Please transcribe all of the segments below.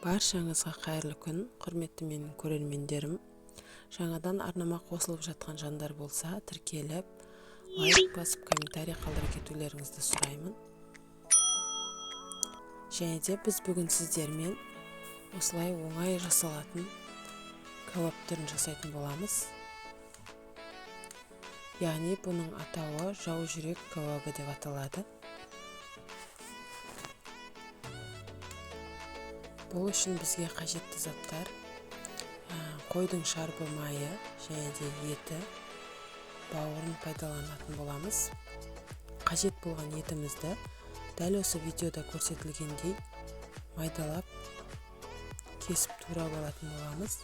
Баршаңызға қайырлы күн, құрметті менің көрермендерім. Жаңадан арнама қосылып жатқан жандар болса, тіркеліп, лайк басып, комментарий қалдырып кетулеріңізді сұраймын. Және де біз бүгін сіздермен осылай оңай жасалатын кәуап түрін жасайтын боламыз. Яғни бұның атауы жау жүрек кәуабы деп аталады. Бұл үшін бізге қажетті заттар: қойдың шарбы майы және де еті, бауырын пайдаланатын боламыз. Қажет болған етімізді дәл осы видеода көрсетілгендей майдалап, кесіп турап алатын боламыз.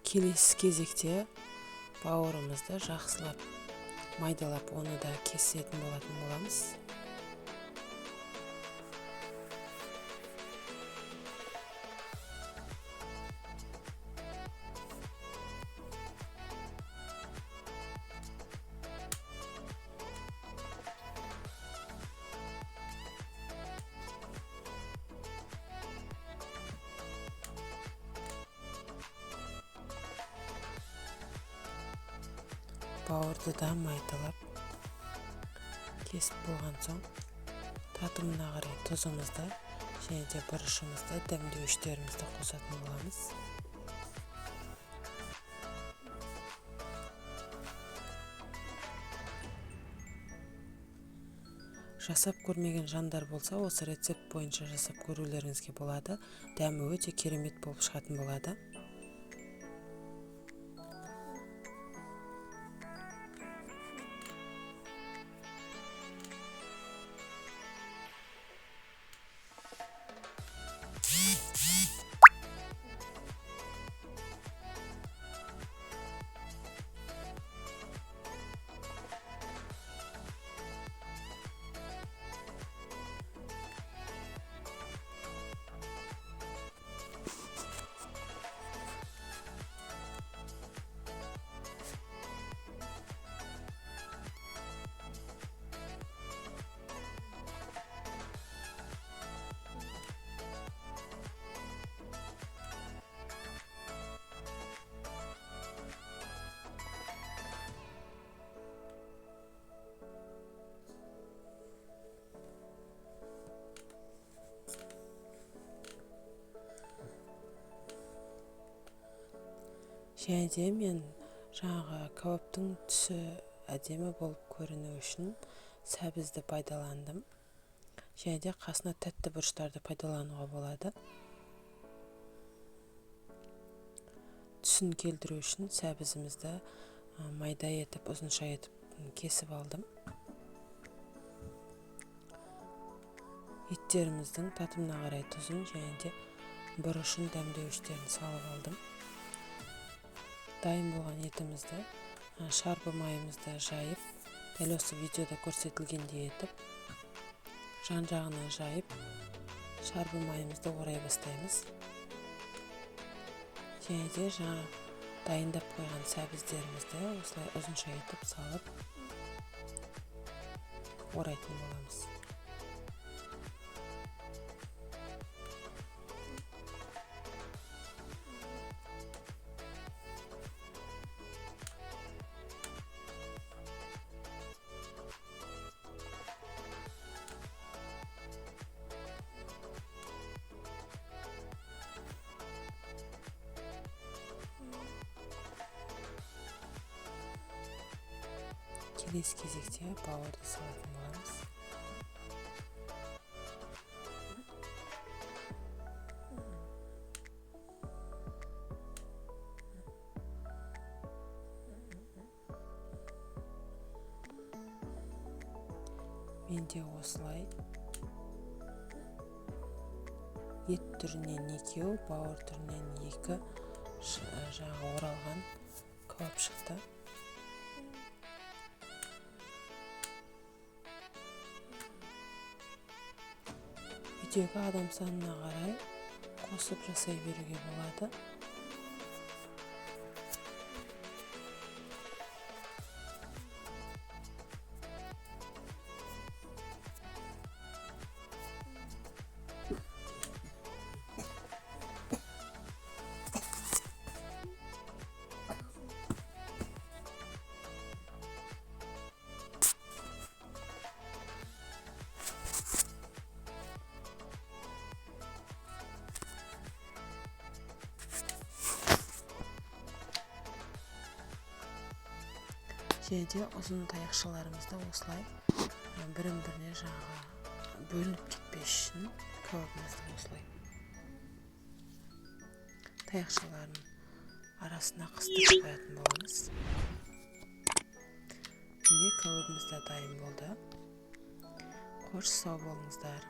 Келесі кезекте бауырымызды жақсылап майдалап, оны да кесетін боламыз. Бауырды да майдалап кесіп болған соң, татымына қарай тұзымызды және де бұрышымызды, дәмдеуіштерімізді қосатын боламыз. Жасап көрмеген жандар болса, осы рецепт бойынша жасап көрулеріңізге болады. Дәмі өте керемет болып шығатын болады. Және де мен жаңағы кәуаптың түсі әдемі болып көріну үшін сәбізді пайдаландым. Және де қасына тәтті бұрыштарды пайдалануға болады. Түсін келтіру үшін сәбізімізді майда етіп, ұзынша етіп кесіп алдым. Еттеріміздің татымына қарай тұзын және де бұрышын, дәмдеуіштерін салып алдым. Дайын болған етімізді, шарбы майымызды жайып, дәл осы видеода көрсетілгендей етіп, жан-жағына жайып, шарбы майымызды орай бастаймыз. Және де жаңа дайындап қойған сәбіздерімізді осылай ұзынша етіп салып орайтын боламыз. келесі кезекте бауырды салатын боламыз. Менде осылай ет түрінен 2, бауыр түрінен 2 жаңа оралған кebab шықты. Үйдегі адам санына қарай қосып жасай беруге болады. Және де ұзын таяқшаларымызды осылай бірін-біріне жаңағы бөлініп кетпес үшін кebabымызды осылай таяқшаларын арасына қыстырып қоятын боламыз. Міне кebabымыз да дайын болды. Қош сау болыңыздар.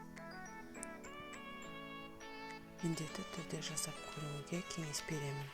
Міндетті түрде жасап көруге кеңес беремін.